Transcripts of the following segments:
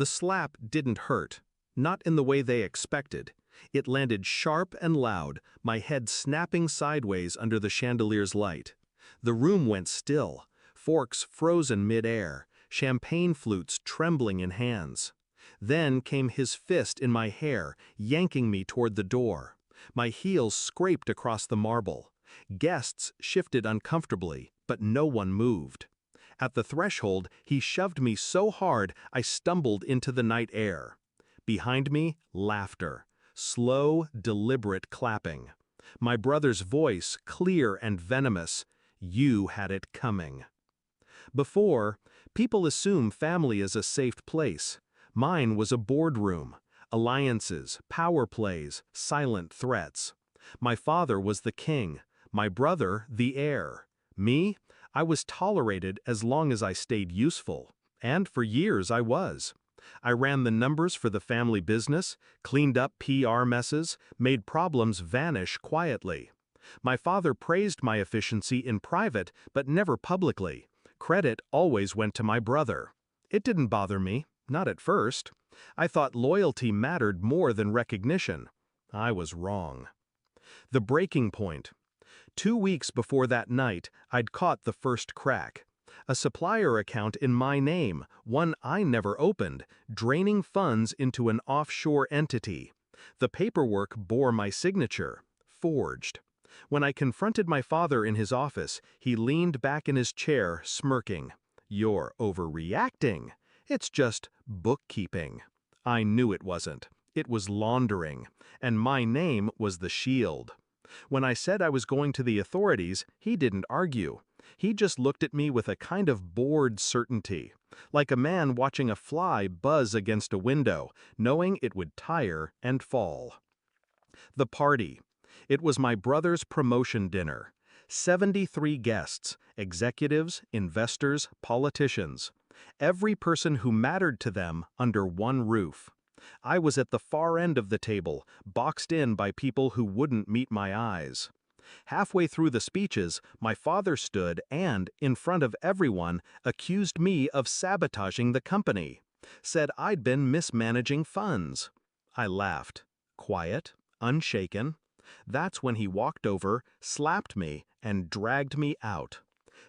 The slap didn't hurt, not in the way they expected. It landed sharp and loud, my head snapping sideways under the chandelier's light. The room went still, forks frozen mid-air, champagne flutes trembling in hands. Then came his fist in my hair, yanking me toward the door. My heels scraped across the marble. Guests shifted uncomfortably, but no one moved. At the threshold, he shoved me so hard I stumbled into the night air. Behind me, laughter. Slow, deliberate clapping. My brother's voice, clear and venomous. You had it coming. Before, people assume family is a safe place. Mine was a boardroom. Alliances, power plays, silent threats. My father was the king. My brother, the heir. Me? I was tolerated as long as I stayed useful. And for years I was. I ran the numbers for the family business, cleaned up PR messes, made problems vanish quietly. My father praised my efficiency in private, but never publicly. Credit always went to my brother. It didn't bother me, not at first. I thought loyalty mattered more than recognition. I was wrong. The breaking point. 2 weeks before that night, I'd caught the first crack. A supplier account in my name, one I never opened, draining funds into an offshore entity. The paperwork bore my signature, forged. When I confronted my father in his office, he leaned back in his chair, smirking. "You're overreacting. It's just bookkeeping." I knew it wasn't. It was laundering, and my name was the shield. When I said I was going to the authorities, he didn't argue. He just looked at me with a kind of bored certainty, like a man watching a fly buzz against a window, knowing it would tire and fall. The party. It was my brother's promotion dinner. 73 guests, executives, investors, politicians. Every person who mattered to them under one roof. I was at the far end of the table, boxed in by people who wouldn't meet my eyes. Halfway through the speeches, my father stood and, in front of everyone, accused me of sabotaging the company. Said I'd been mismanaging funds. I laughed. Quiet, unshaken. That's when he walked over, slapped me, and dragged me out.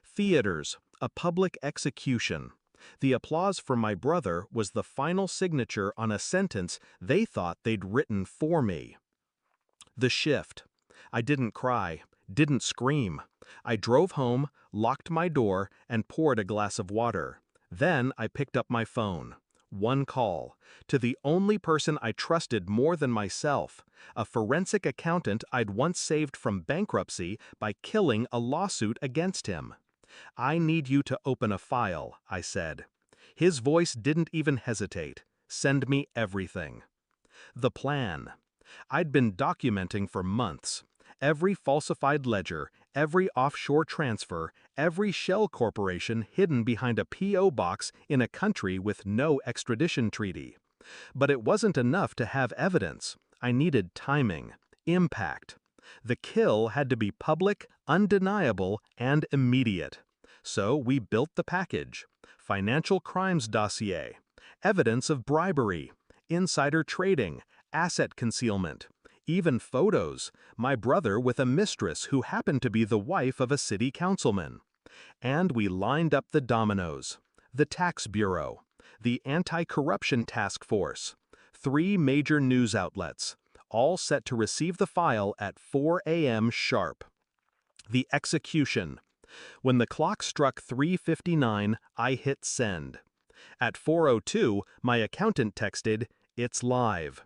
Theaters, a public execution. The applause from my brother was the final signature on a sentence they thought they'd written for me. The shift. I didn't cry, didn't scream. I drove home, locked my door, and poured a glass of water. Then I picked up my phone. One call, to the only person I trusted more than myself, a forensic accountant I'd once saved from bankruptcy by killing a lawsuit against him. "I need you to open a file," I said. His voice didn't even hesitate. "Send me everything." The plan. I'd been documenting for months. Every falsified ledger, every offshore transfer, every shell corporation hidden behind a P.O. box in a country with no extradition treaty. But it wasn't enough to have evidence. I needed timing, impact. The kill had to be public, undeniable, and immediate. So we built the package. Financial crimes dossier, evidence of bribery, insider trading, asset concealment, even photos, my brother with a mistress who happened to be the wife of a city councilman. And we lined up the dominoes. The tax bureau, the anti-corruption task force, 3 major news outlets, all set to receive the file at 4 a.m. sharp. The execution. When the clock struck 3:59, I hit send. At 4:02, my accountant texted, "It's live."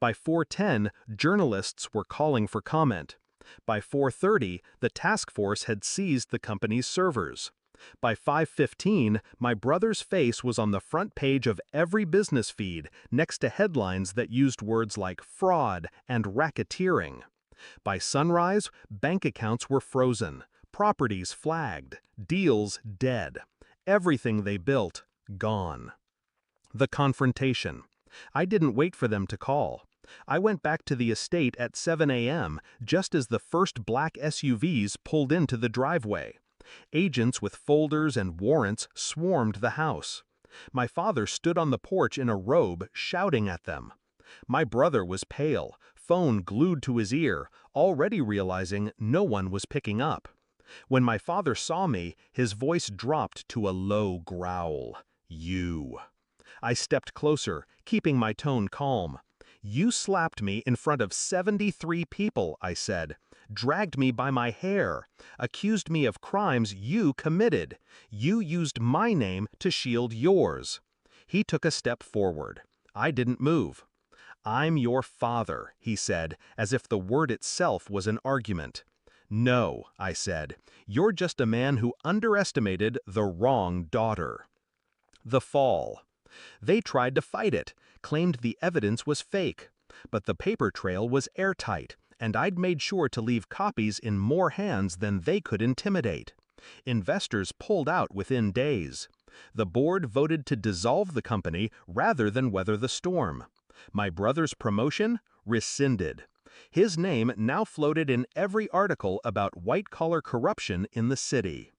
By 4:10, journalists were calling for comment. By 4:30, the task force had seized the company's servers. By 5:15, my brother's face was on the front page of every business feed, next to headlines that used words like fraud and racketeering. By sunrise, bank accounts were frozen, properties flagged, deals dead. Everything they built, gone. The confrontation. I didn't wait for them to call. I went back to the estate at 7 a.m., just as the first black SUVs pulled into the driveway. Agents with folders and warrants swarmed the house. My father stood on the porch in a robe, shouting at them. My brother was pale, phone glued to his ear, already realizing no one was picking up. When my father saw me, his voice dropped to a low growl. "You." I stepped closer, keeping my tone calm. "You slapped me in front of 73 people," I said. "Dragged me by my hair. Accused me of crimes you committed. You used my name to shield yours." He took a step forward. I didn't move. "I'm your father," he said, as if the word itself was an argument. "No," I said. "You're just a man who underestimated the wrong daughter." The fall. They tried to fight it, claimed the evidence was fake. But the paper trail was airtight, and I'd made sure to leave copies in more hands than they could intimidate. Investors pulled out within days. The board voted to dissolve the company rather than weather the storm. My brother's promotion? Rescinded. His name now floated in every article about white-collar corruption in the city.